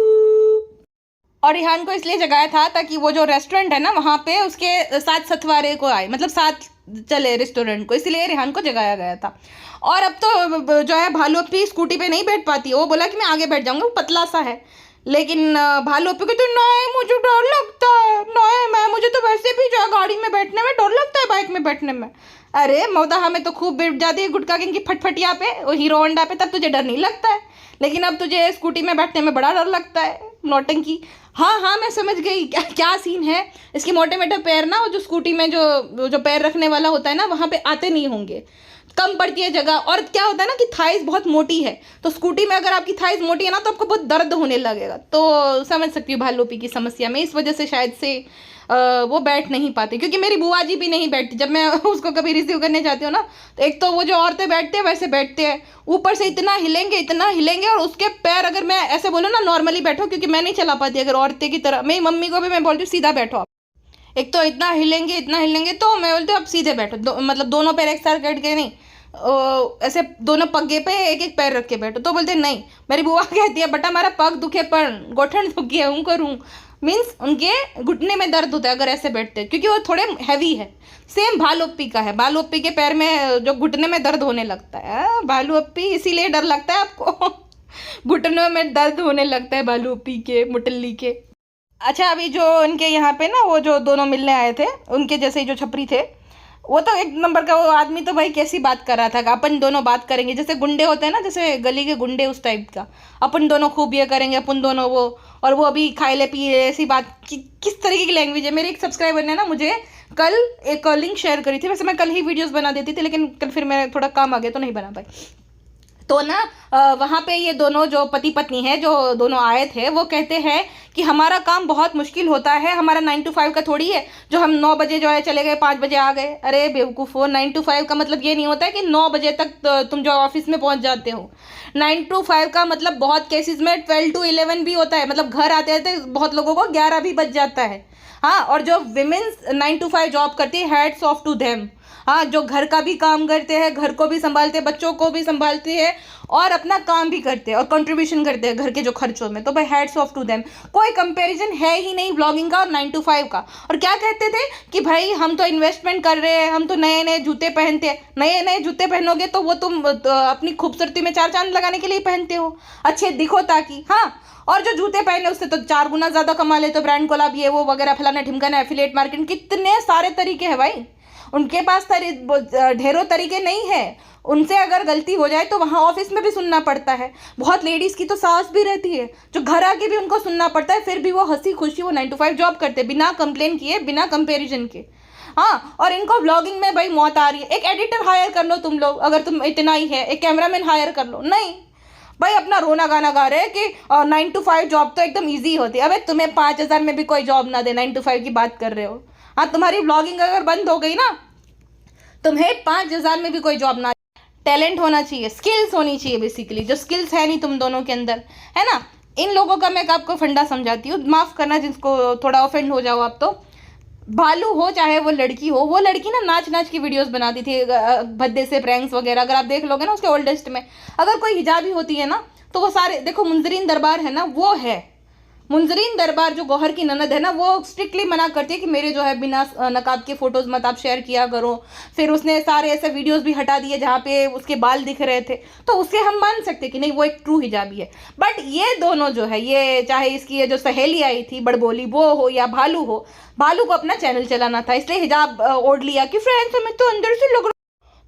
और रिहान को इसलिए जगाया था ताकि वो जो रेस्टोरेंट है ना वहाँ पे उसके साथ सथवारे को आए, मतलब साथ चले रेस्टोरेंट को, इसलिए रिहान को जगाया गया था। और अब तो जो है भालू अपी स्कूटी पे नहीं बैठ पाती है, वो बोला कि मैं आगे बैठ जाऊंगा, वो पतला सा है। लेकिन भालू अपी को तो नहीं, मुझे डर लगता है, नहीं मैं, मुझे तो वैसे भी जो है गाड़ी में बैठने में डर लगता है, बाइक में बैठने में। अरे मौदा हमें तो खूब बैठ जाती है गुटका किंग की फटफटिया पे, वो हीरो होंडा पे, तब तुझे डर नहीं लगता है, लेकिन अब तुझे स्कूटी में बैठने में बड़ा डर लगता है, नौटंकी। हाँ, मैं समझ गई क्या सीन है। इसके मोटे मोटे पैर ना, वो जो स्कूटी में जो पैर रखने वाला होता है ना, वहाँ पे आते नहीं होंगे, कम पड़ती है जगह। और क्या होता है ना कि थाइस बहुत मोटी है, तो स्कूटी में अगर आपकी थाइस मोटी है ना तो आपको बहुत दर्द होने लगेगा। तो समझ सकती हूँ भालूपी की समस्या में, इस वजह से शायद से वो बैठ नहीं पाती। क्योंकि मेरी बुआ जी भी नहीं बैठती, जब मैं उसको कभी रिसीव करने जाती हूँ ना, तो एक तो वो जो औरतें बैठते हैं वैसे बैठते हैं, ऊपर से इतना हिलेंगे, और उसके पैर, अगर मैं ऐसे बोलूँ ना नॉर्मली बैठो, क्योंकि मैं नहीं चला पाती अगर औरतें की तरह, मेरी मम्मी को भी मैं बोलती हूँ सीधा बैठो आप। एक तो इतना हिलेंगे, तो मैं बोलती हूँ आप सीधे बैठो, मतलब दोनों पैर एक साथ कट के नहीं, ऐसे दोनों पग्गे पे एक एक पैर रख के बैठो। तो बोलते नहीं, मेरी बुआ कहती है बेटा मेरा पग दुखे पर गोठन दुखी है, करूँ, मीन्स उनके घुटने में दर्द होता है अगर ऐसे बैठते हैं, क्योंकि वो थोड़े हैवी है। सेम भालूप्पी का है, भालूप्पी के पैर में जो घुटने में दर्द होने लगता है, भालूप्पी इसीलिए डर लगता है आपको घुटनों में दर्द होने लगता है भालूप्पी के, मुटल्ली के। अच्छा, अभी जो उनके यहाँ पे ना वो जो दोनों मिलने आए थे, उनके जैसे ही जो छपरी थे, वो तो एक नंबर का वो आदमी, तो भाई कैसी बात कर रहा था कि अपन दोनों बात करेंगे, जैसे गुंडे होते हैं ना, जैसे गली के गुंडे, उस टाइप का, अपन दोनों खूब ये करेंगे, अपन दोनों वो, और वो अभी खाए ले पिए ऐसी बात किस तरीके की लैंग्वेज है। मेरे एक सब्सक्राइबर ने ना मुझे कल एक लिंक शेयर करी थी, वैसे मैं कल ही वीडियोस बना देती थी, लेकिन कल फिर मेरा थोड़ा काम आ गया तो नहीं बना पाई। तो ना वहाँ पे ये दोनों जो पति पत्नी है, जो दोनों आए थे, वो कहते हैं कि हमारा काम बहुत मुश्किल होता है, हमारा 9 to 5 का थोड़ी है जो हम 9 बजे जो है चले गए 5 बजे आ गए। अरे बेवकूफ़ हो, 9 to 5 का मतलब ये नहीं होता है कि 9 बजे तक तुम जो ऑफिस में पहुँच जाते हो। 9 to 5 का मतलब बहुत केसेस में 12 to 11 भी होता है, मतलब घर आते आते बहुत लोगों को 11 भी बज जाता है। हाँ, और जो विमेंस 9 to 5 जॉब करती है, हैट्स ऑफ टू देम। हाँ, जो घर का भी काम करते हैं, घर को भी संभालते हैं, बच्चों को भी संभालते हैं, और अपना काम भी करते हैं और कंट्रीब्यूशन करते हैं घर के जो खर्चों में, तो भाई हैट्स ऑफ टू देम। कोई कंपैरिजन है ही नहीं ब्लॉगिंग का और 9 to 5 का। और क्या कहते थे कि भाई हम तो इन्वेस्टमेंट कर रहे हैं, हम तो नए नए जूते पहनते हैं। नए नए जूते पहनोगे तो वो तुम अपनी खूबसूरती में 4 चांद लगाने के लिए पहनते हो, अच्छे दिखो ताकि। हाँ, और जो जूते पहने उससे तो 4 गुना ज़्यादा कमा ले, तो ब्रांड कोलाब ये वो वगैरह फलाना ढिमकाना, एफिलिएट मार्केटिंग, कितने सारे तरीके हैं भाई उनके पास, ढेरों तरीके नहीं है। उनसे अगर गलती हो जाए तो वहाँ ऑफिस में भी सुनना पड़ता है। बहुत लेडीज़ की तो सास भी रहती है जो घर आके भी उनको सुनना पड़ता है, फिर भी वो हंसी खुशी वो 9 to 5 जॉब करते बिना कंप्लेन किए, बिना कंपैरिजन के। हाँ, और इनको व्लॉगिंग में भाई मौत आ रही है। एक एडिटर हायर कर लो तुम लोग, अगर तुम इतना ही है, एक कैमरामैन हायर कर लो। नहीं भाई, अपना रोना गाना गा रहे हैं कि 9 to 5 जॉब तो एकदम ईजी होती है। अबे तुम्हें 5,000 में भी कोई जॉब ना दे, 9 to 5 की बात कर रहे हो। हाँ, तुम्हारी व्लॉगिंग अगर बंद हो गई ना, तुम्हें 5,000 में भी कोई जॉब ना, टैलेंट होना चाहिए, स्किल्स होनी चाहिए बेसिकली, जो स्किल्स है नहीं तुम दोनों के अंदर, है ना। इन लोगों का मैं आपको फंडा समझाती हूँ, माफ़ करना जिसको थोड़ा ऑफेंड हो जाओ आप। तो भालू हो चाहे वो लड़की हो, वो लड़की ना नाच नाच की वीडियोस बनाती थी, भद्दे से प्रैंक्स वगैरह, अगर आप देख लोगे ना उसके ओल्डेस्ट में, अगर कोई हिजाबी होती है ना तो वो सारे देखो, मुंजरीन दरबार है ना, वो है मुंजरीन दरबार जो गौहर की ननद है ना, वो स्ट्रिक्टली मना करती है कि मेरे जो है बिना नकाब के फोटोज मत आप शेयर किया करो। फिर उसने सारे ऐसे वीडियोस भी हटा दिए जहाँ पे उसके बाल दिख रहे थे, तो उससे हम मान सकते कि नहीं वो एक ट्रू हिजाबी है। बट ये दोनों जो है, ये चाहे इसकी ये जो सहेली आई थी बड़बोली वो हो या भालू हो, भालू को अपना चैनल चलाना था, इसलिए हिजाब ओढ़ लिया कि फ्रेंड्स हमें तो अंदर से लग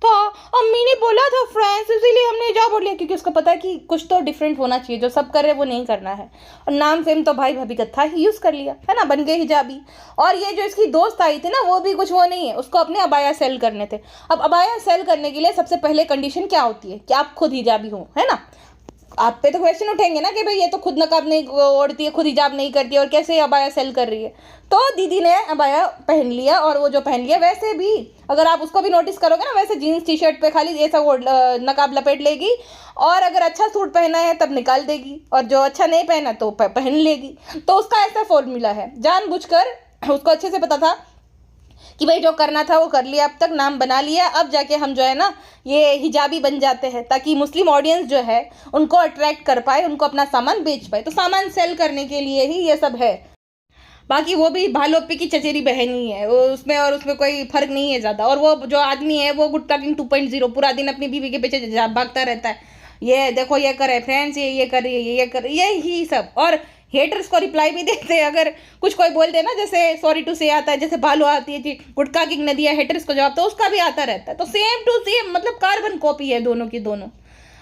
था, अम्मी ने बोला था फ्रेंड्स, इसीलिए हमने हिजाब ओढ़ लिया, क्योंकि उसको पता है कि कुछ तो डिफरेंट होना चाहिए, जो सब कर रहे हैं वो नहीं करना है। और नाम फेम तो भाई भाभी का था ही, यूज़ कर लिया है ना, बन गए हिजाबी। और ये जो इसकी दोस्त आई थी ना, वो भी कुछ वो नहीं है, उसको अपने अबाया सेल करने थे। अब अबाया सेल करने के लिए सबसे पहले कंडीशन क्या होती है कि आप खुद हिजाबी हो, है ना। आप पे तो क्वेश्चन उठेंगे ना कि भाई ये तो खुद नकाब नहीं ओढ़ती है, खुद हिजाब नहीं करती है, और कैसे अबाया सेल कर रही है। तो दीदी ने अबाया पहन लिया, और वो जो पहन लिया वैसे भी अगर आप उसको भी नोटिस करोगे ना, वैसे जीन्स टी शर्ट पे खाली ऐसा नकाब लपेट लेगी, और अगर अच्छा सूट पहना है तब निकाल देगी, और जो अच्छा नहीं पहना तो पहन लेगी। तो उसका ऐसा फॉर्मूला है, जानबूझकर उसको अच्छे से पता था कि भाई जो करना था वो कर लिया, अब तक नाम बना लिया, अब जाके हम जो है ना ये हिजाबी बन जाते हैं, ताकि मुस्लिम ऑडियंस जो है उनको अट्रैक्ट कर पाए, उनको अपना सामान बेच पाए। तो सामान सेल करने के लिए ही ये सब है। बाकी वो भी भालोपी की चचेरी बहन ही है, वो उसमें और उसमें कोई फर्क नहीं है ज़्यादा। और वो जो आदमी है वो गुड टॉकिंग 2.0 पूरा दिन अपनी बीवी के पीछे भागता रहता है, ये देखो ये करे फ्रेंड्स, ये कर रही है, ये कर, यही सब। और हेटर्स को रिप्लाई भी देते हैं, अगर कुछ कोई बोल दे ना, जैसे सॉरी टू से आता है, जैसे भालू आती है कि गुटका किंग नदिया, हेटर्स को जवाब तो उसका भी आता रहता है। तो सेम टू सेम, मतलब कार्बन कॉपी है दोनों की दोनों।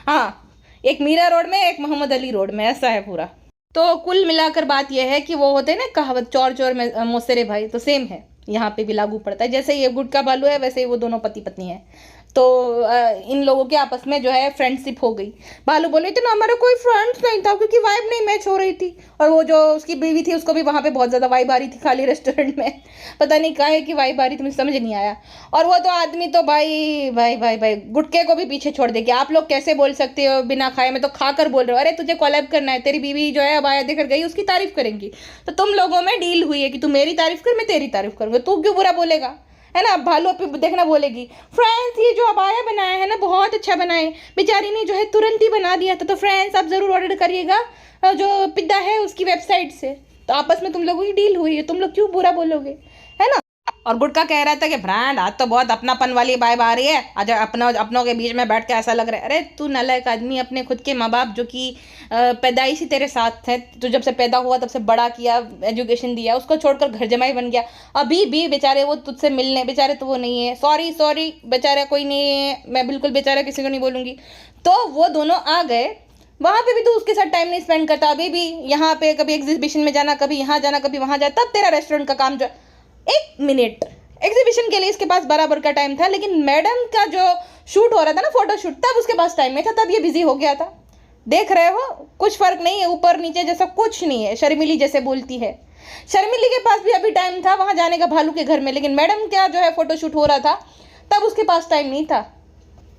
हाँ, एक मीरा रोड में, एक मोहम्मद अली रोड में, ऐसा है पूरा। तो कुल मिलाकर बात यह है कि वो होते हैं ना कहावत, चोर चोर में मुसरे भाई, तो सेम है, यहाँ पे भी लागू पड़ता है। जैसे ये गुटका भालू है, वैसे ही वो दोनों पति पत्नी है। तो इन लोगों के आपस में जो है फ्रेंडशिप हो गई। भालू बोले थे ना हमारा कोई फ्रेंड्स नहीं था, क्योंकि वाइब नहीं मैच हो रही थी, और वो जो उसकी बीवी थी उसको भी वहाँ पे बहुत ज़्यादा वाइब आ रही थी, खाली रेस्टोरेंट में पता नहीं काहे की वाइब आ रही थी, मुझे समझ नहीं आया। और वो तो आदमी तो भाई भाई भाई भाई गुटके को भी पीछे छोड़ देगी। आप लोग कैसे बोल सकते हो बिना खाए, मैं तो खा कर बोल रहा हूँ, अरे तुझे कोलैब करना है, तेरी बीवी जो है अब आया देकर गई, उसकी तारीफ करेंगी, तो तुम लोगों में डील हुई है कि तू मेरी तारीफ कर, मैं तेरी तारीफ करूँगा, तू क्यों बुरा बोलेगा, है ना। भालू पे देखना बोलेगी फ्रेंड्स ये जो अबाया बनाया है ना बहुत अच्छा बनाए, बेचारी ने जो है तुरंत ही बना दिया था, तो फ्रेंड्स आप ज़रूर ऑर्डर करिएगा जो पिद्दा है उसकी वेबसाइट से। तो आपस में तुम लोगों की डील हुई है, तुम लोग क्यों बुरा बोलोगे, है ना। और गुटका कह रहा था कि ब्रांड आज तो बहुत अपनापन वाली वाइब आ रही है, आज अपनों के बीच में बैठ के ऐसा लग रहा है। अरे तू नालायक आदमी, अपने खुद के माँ बाप जो कि पैदाइशी तेरे साथ है, तो जब से पैदा हुआ तब से बड़ा किया, एजुकेशन दिया, उसको छोड़कर घर जमाई बन गया, अभी भी बेचारे वो तुझसे मिलने, बेचारे तो वो नहीं है, सॉरी बेचारा कोई नहीं है, मैं बिल्कुल बेचारा किसी को नहीं बोलूँगी। तो वो दोनों आ गए, वहाँ पे भी तू उसके साथ टाइम नहीं स्पेंड करता, अभी भी यहाँ पे कभी एग्जीबिशन में जाना, कभी यहाँ जाना, कभी वहाँ जाना, तब तेरा रेस्टोरेंट का काम जो 1 मिनट एग्जीबिशन के लिए इसके पास बराबर का टाइम था, लेकिन मैडम का जो शूट हो रहा था ना, फोटो शूट, तब उसके पास टाइम नहीं था, तब ये बिजी हो गया था। देख रहे हो कुछ फर्क नहीं है, ऊपर नीचे जैसा कुछ नहीं है। शर्मिली जैसे बोलती है, शर्मिली के पास भी अभी टाइम था वहाँ जाने का भालू के घर में, लेकिन मैडम क्या जो है फोटो शूट हो रहा था, तब उसके पास टाइम नहीं था।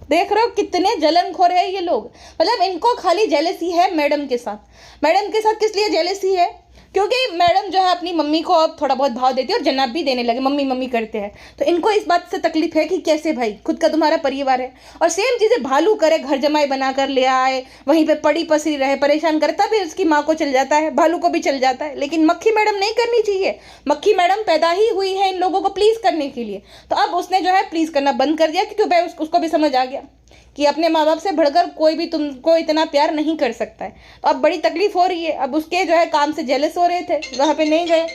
देख रहे हो कितने जलनखोर है ये लोग, मतलब इनको खाली जेलसी है मैडम के साथ। मैडम के साथ किस लिए जेलसी है, क्योंकि मैडम जो है अपनी मम्मी को अब थोड़ा बहुत भाव देती है और जनाब भी देने लगे, मम्मी मम्मी करते हैं, तो इनको इस बात से तकलीफ है कि कैसे भाई खुद का तुम्हारा परिवार है। और सेम चीज़ें भालू करे, घर जमाई बना कर ले आए, वहीं पे पड़ी पसरी रहे, परेशान करे, तभी उसकी माँ को चल जाता है, भालू को भी चल जाता है। लेकिन मक्खी मैडम नहीं करनी चाहिए, मक्खी मैडम पैदा ही हुई है इन लोगों को प्लीज़ करने के लिए, तो अब उसने जो है प्लीज़ करना बंद कर दिया, क्योंकि भाई उसको भी समझ आ गया कि अपने माँ बाप से बढ़कर कोई भी तुमको इतना प्यार नहीं कर सकता है। तो अब बड़ी तकलीफ हो रही है, अब उसके जो है काम से जेलस हो रहे थे, वहाँ पे नहीं गए,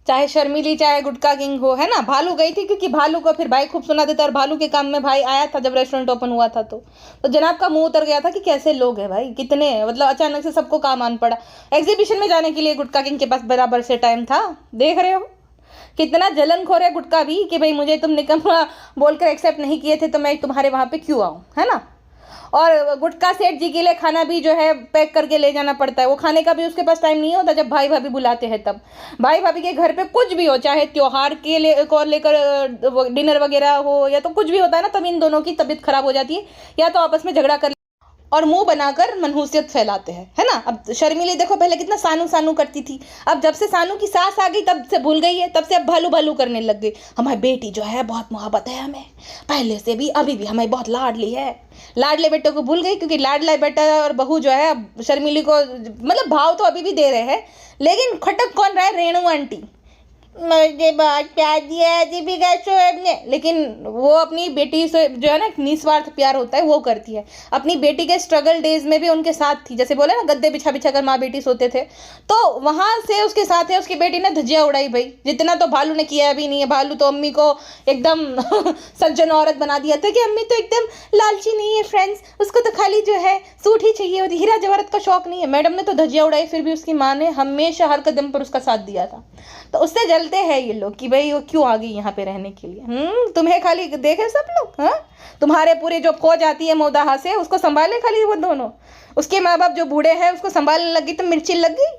चाहे शर्मिली चाहे गुटका किंग हो, है ना। भालू गई थी क्योंकि भालू को फिर भाई खूब सुना देता, और भालू के काम में भाई आया था जब रेस्टोरेंट ओपन हुआ था, तो जनाब का मुंह उतर गया था कि कैसे लोग हैं भाई, कितने, मतलब अचानक से सबको काम आन पड़ा। एग्जीबिशन में जाने के लिए गुटका किंग के पास बराबर से टाइम था। देख रहे हो कितना जलनखोर है गुटका भी, कि भाई मुझे तुम निकम्मा बोलकर एक्सेप्ट नहीं किए थे तो मैं तुम्हारे वहाँ पे क्यों आऊँ, है ना। और गुटका सेठ जी के लिए खाना भी जो है पैक करके ले जाना पड़ता है, वो खाने का भी उसके पास टाइम नहीं होता जब भाई भाभी बुलाते हैं तब। भाई भाभी के घर पे कुछ भी हो, चाहे त्योहार के लेकर डिनर वगैरह हो या तो कुछ भी होता है ना, तब इन दोनों की तबीयत खराब हो जाती है, या तो आपस में झगड़ा कर। और मुंह बनाकर मनहूसियत फैलाते हैं, है ना। अब शर्मिली देखो पहले कितना सानू सानू करती थी, अब जब से सानू की सास आ गई तब से भूल गई है, तब से अब भालू भालू करने लग गई। हमारी बेटी जो है बहुत मोहब्बत है हमें, पहले से भी अभी भी हमें बहुत लाडली है। लाडले बेटे को भूल गई, क्योंकि लाडला बेटा और बहू जो है अब शर्मिली को मतलब भाव तो अभी भी दे रहे हैं, लेकिन खटक कौन रहा है, रेणु आंटी। मुझे बहुत प्यार दिया है दीपिका शोएब ने, लेकिन वो अपनी बेटी से जो है ना निस्वार्थ प्यार होता है वो करती है। अपनी बेटी के स्ट्रगल डेज में भी उनके साथ थी, जैसे बोले ना गद्दे बिछा बिछा कर माँ बेटी सोते थे, तो वहाँ से उसके साथ है। उसकी बेटी ने धज्जियाँ उड़ाई भाई, जितना तो भालू ने किया भी नहीं है। भालू तो अम्मी को एकदम सज्जन औरत बना दिया था कि अम्मी तो एकदम लालची नहीं है फ्रेंड्स, उसको तो खाली जो है सूट ही चाहिए होती, हीरा जवाहरत का शौक नहीं है। मैडम ने तो धज्जियाँ उड़ाई, फिर भी उसकी माँ ने हमेशा हर कदम पर उसका साथ दिया था। तो उससे जलते हैं ये लोग कि भाई वो क्यों आ गई यहाँ पे रहने के लिए। तुम्हें खाली देखे सब लोग, हाँ तुम्हारे पूरे जो फौज आती है मौदाहा से उसको संभाले खाली वो दोनों, उसके माँ बाप जो बूढ़े हैं उसको संभालने लगी तो मिर्ची लग गई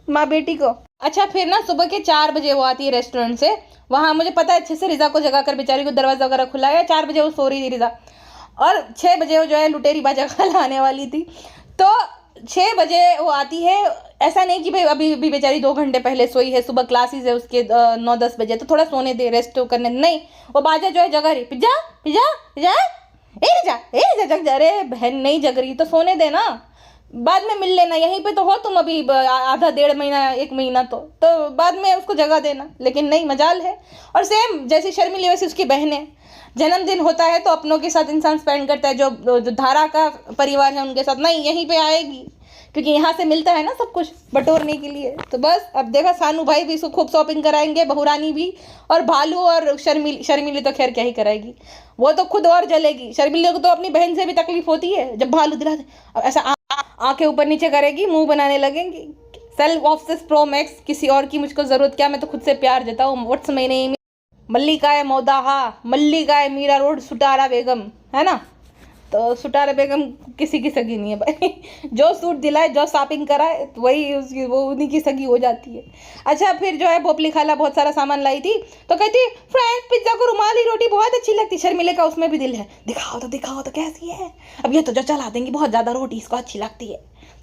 माँ बेटी को। अच्छा फिर ना सुबह के 4 बजे वो आती है रेस्टोरेंट से, वहाँ मुझे पता है अच्छे से रिजा को जगा कर बेचारी को दरवाजा वगैरह खुला है। 4 बजे वो सो रही थी रिजा, और 6 बजे वो जो है लुटेरी बाजा लाने वाली थी। तो 6 बजे वो आती है, ऐसा नहीं कि भाई अभी भी बेचारी 2 घंटे पहले सोई है, सुबह क्लासेस है उसके 9-10 बजे, तो थोड़ा सोने दे, रेस्ट करने, नहीं वो बाजा जो है जगा रही, पिज्जा पिज्जा पिज्जा ए रिजा जग जा। अरे बहन नहीं जग रही तो सोने देना, बाद में मिल लेना, यहीं पे तो हो तुम अभी आधा 1.5 महीना 1 महीना तो बाद में उसको जगा देना। लेकिन नहीं, मजाल है। और सेम जैसे शर्मिली वैसे उसकी बहनें, जन्मदिन होता है तो अपनों के साथ इंसान स्पेंड करता है, जो धारा का परिवार है उनके साथ नहीं, यहीं पे आएगी क्योंकि यहाँ से मिलता है ना सब कुछ बटोरने के लिए। तो बस अब देखा सानू भाई भी इसको खूब शॉपिंग कराएंगे, बहुरानी भी, और भालू और शर्मिली तो खैर क्या ही कराएगी, वो तो खुद और जलेगी। शर्मिली को तो अपनी बहन से भी तकलीफ होती है, जब भालू दिलाते अब ऐसा आंखें ऊपर नीचे करेगी, मुंह बनाने लगेंगी। सेल्फ ऑब्सेस प्रो मैक्स, किसी और की मुझको जरूरत क्या, मैं तो खुद से प्यार जताऊँ। What's my name, Mallika Maudaha, Mallika Mira road, Sutara Begum, है ना। तो सुटारा बेगम किसी की सगी नहीं है भाई जो सूट दिलाए, जो शॉपिंग कराए, वही उसकी वो उन्हीं की सगी हो जाती है। अच्छा फिर जो है भोपली खाला बहुत सारा सामान लाई थी, तो कहती फ्रेंड्स पिज्जा को रुमाली रोटी बहुत अच्छी लगती। शर्मिले का उसमें भी दिल है, दिखाओ तो कैसी है। अब ये तो जो चला देंगी, बहुत ज़्यादा रोटी इसको अच्छी लगती है,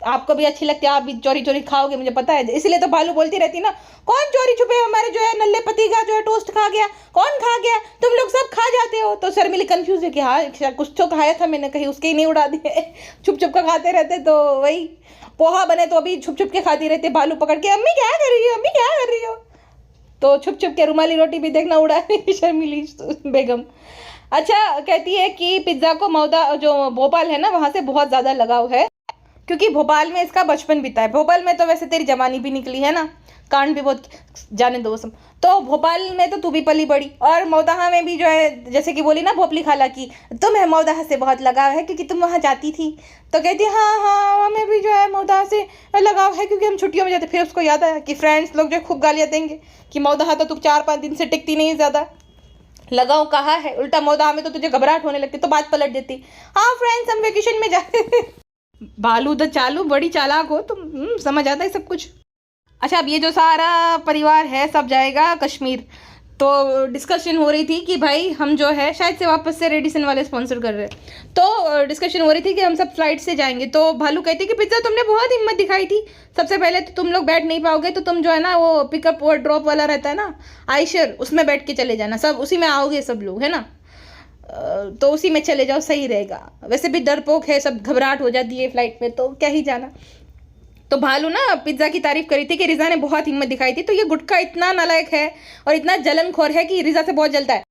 आपको भी अच्छी लगती है, आप भी चोरी चोरी खाओगे मुझे पता है। इसलिए तो भालू बोलती रहती ना, कौन चोरी छुपे हमारे जो है नल्ले पति का जो है टोस्ट खा गया, कौन खा गया, तुम लोग सब खा जाते हो। तो शर्मिली कंफ्यूज है कि हाँ कुछ तो खाया था मैंने, कहीं उसके ही नहीं उड़ा दिए छुप छुप कर खाते रहते। तो वही पोहा बने तो अभी छुप छुप के खाती रहती, भालू पकड़ के अम्मी क्या कर रही हो, अम्मी क्या कर रही हो, तो छुप छुप के रुमाली रोटी भी देखना उड़ा रही शर्मिली बेगम। अच्छा कहती है कि पिज्ज़ा को मौदा जो भोपाल है ना वहाँ से बहुत ज़्यादा लगाव है, क्योंकि भोपाल में इसका बचपन बीता है। भोपाल में तो वैसे तेरी जवानी भी निकली है ना, कांड भी बहुत, जाने दो सब। तो भोपाल में तो तू भी पली बड़ी, और मौदाहा में भी जो है जैसे कि बोली ना भोपली खाला की, तुम्हें मौदाहा से बहुत लगाव है क्योंकि तुम वहाँ जाती थी। तो कहती हाँ हमें भी जो है मौदाहा से लगाव है क्योंकि हम छुट्टियों में जाते। फिर उसको याद आया कि फ्रेंड्स लोग जो खूब गालियाँ देंगे कि मौदाहा तो तुम 4-5 दिन से टिकती नहीं ज़्यादा, लगाव कहा है। उल्टा मौदाहा में तो तुझे घबराहट होने लगती, तो बात पलट देती, हाँ फ्रेंड्स हम वेकेशन में जाते भालू तो चालू बड़ी चालाक हो तुम, समझ आता है सब कुछ। अच्छा अब ये जो सारा परिवार है सब जाएगा कश्मीर, तो डिस्कशन हो रही थी कि भाई हम जो है शायद से वापस से रेडिसन वाले स्पॉन्सर कर रहे हैं, तो डिस्कशन हो रही थी कि हम सब फ्लाइट से जाएंगे। तो भालू कहती कि पिज्जा तुमने बहुत हिम्मत दिखाई थी, सबसे पहले तो तुम लोग बैठ नहीं पाओगे, तो तुम जो है ना वो पिकअप और ड्रॉप वाला रहता है ना आइशर, उसमें बैठ के चले जाना, सब उसी में आओगे सब लोग, है ना, तो उसी में चले जाओ सही रहेगा। वैसे भी डरपोक है, सब घबराहट हो जाती है फ्लाइट में, तो क्या ही जाना। तो भालू ना पिज्ज़ा की तारीफ करी थी कि रिजा ने बहुत हिम्मत दिखाई थी। तो ये गुटका इतना नालायक है और इतना जलनखोर है कि रिजा से बहुत जलता है।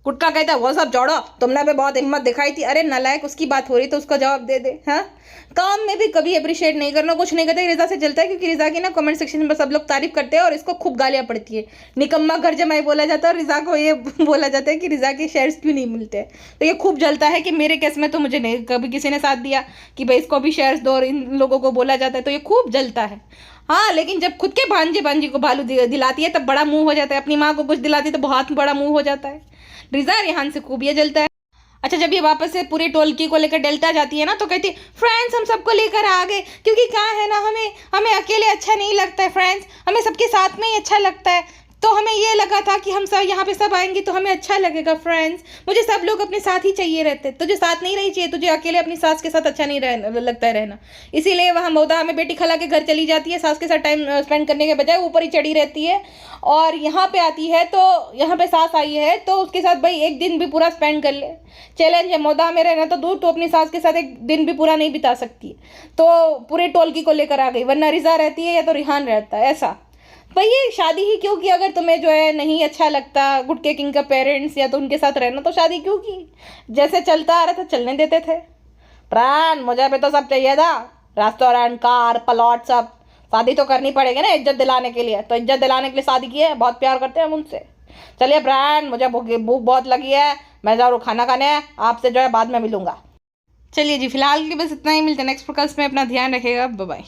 गुटका कहता है वो सब जोड़ो, तुमने भी बहुत हिम्मत दिखाई थी। अरे नालायक, उसकी बात हो रही तो उसका जवाब दे दे। हाँ काम में भी कभी अप्रिशिएट नहीं करना, कुछ नहीं करते, रिजा से जलता है क्योंकि रिजा की ना कमेंट सेक्शन में सब लोग तारीफ करते हैं और इसको खूब गालियाँ पड़ती है। निकम्मा घर जमाई बोला जाता है और रिजा को ये बोला जाता है कि रिजा के शेयर्स क्यों नहीं मिलते। तो ये खूब जलता है कि मेरे केस में तो मुझे नहीं कभी किसी ने साथ दिया कि भाई इसको भी शेयर्स दो, और इन लोगों को बोला जाता है, तो ये खूब जलता है। हाँ लेकिन जब खुद के भांजी को भालू दिलाती है तब बड़ा मुंह हो जाता है, अपनी माँ को कुछ दिलाती है तो बहुत बड़ा मुंह हो जाता है। रिजा रेहान से खूब ये जलता है। अच्छा जब ये वापस से पूरी टोलकी को लेकर डेल्टा जाती है ना, तो कहती फ्रेंड्स हम सबको लेकर आ गए, क्योंकि क्या है ना हमें अकेले अच्छा नहीं लगता है फ्रेंड्स, हमें सबके साथ में ही अच्छा लगता है। तो हमें ये लगा था कि हम सब यहाँ पे सब आएंगे तो हमें अच्छा लगेगा फ्रेंड्स। मुझे सब लोग अपने साथ ही चाहिए रहते, तुझे साथ नहीं रही चाहिए, तुझे अकेले अपनी सास के साथ अच्छा नहीं लगता है रहना। इसीलिए वहाँ मोदा हमें बेटी खला के घर चली जाती है, सास के साथ टाइम स्पेंड करने के बजाय ऊपर ही चढ़ी रहती है। और यहाँ पे आती है तो यहाँ पे सास आई है तो उसके साथ भाई एक दिन भी पूरा स्पेंड कर ले। चैलेंज है, मोदा में रहना तो दूर, तो अपनी सास के साथ एक दिन भी पूरा नहीं बिता सकती, तो पूरे टोलकी को लेकर आ गई, वरना रिजा रहती है या तो रिहान रहता है। ऐसा भाई ये शादी ही क्यों की? अगर तुम्हें जो है नहीं अच्छा लगता गुटके किंग का पेरेंट्स या तो उनके साथ रहना, तो शादी क्यों की? जैसे चलता आ रहा था चलने देते थे। प्राण मुझे पे तो सब चाहिए था, रेस्टोरेंट, कार, प्लॉट, सब। शादी तो करनी पड़ेगी ना इज्जत दिलाने के लिए, तो इज्जत दिलाने के लिए शादी की है। बहुत प्यार करते हैं हम उनसे। चलिए प्राण, मुझे भूख बहुत लगी है, मैं जा रहा हूँ खाना खाने, आपसे जो है बाद में मिलूंगा। चलिए जी, फिलहाल के बस इतना ही। मिलते हैं नेक्स्ट पॉडकास्ट में। अपना ध्यान रखिएगा। Bye bye.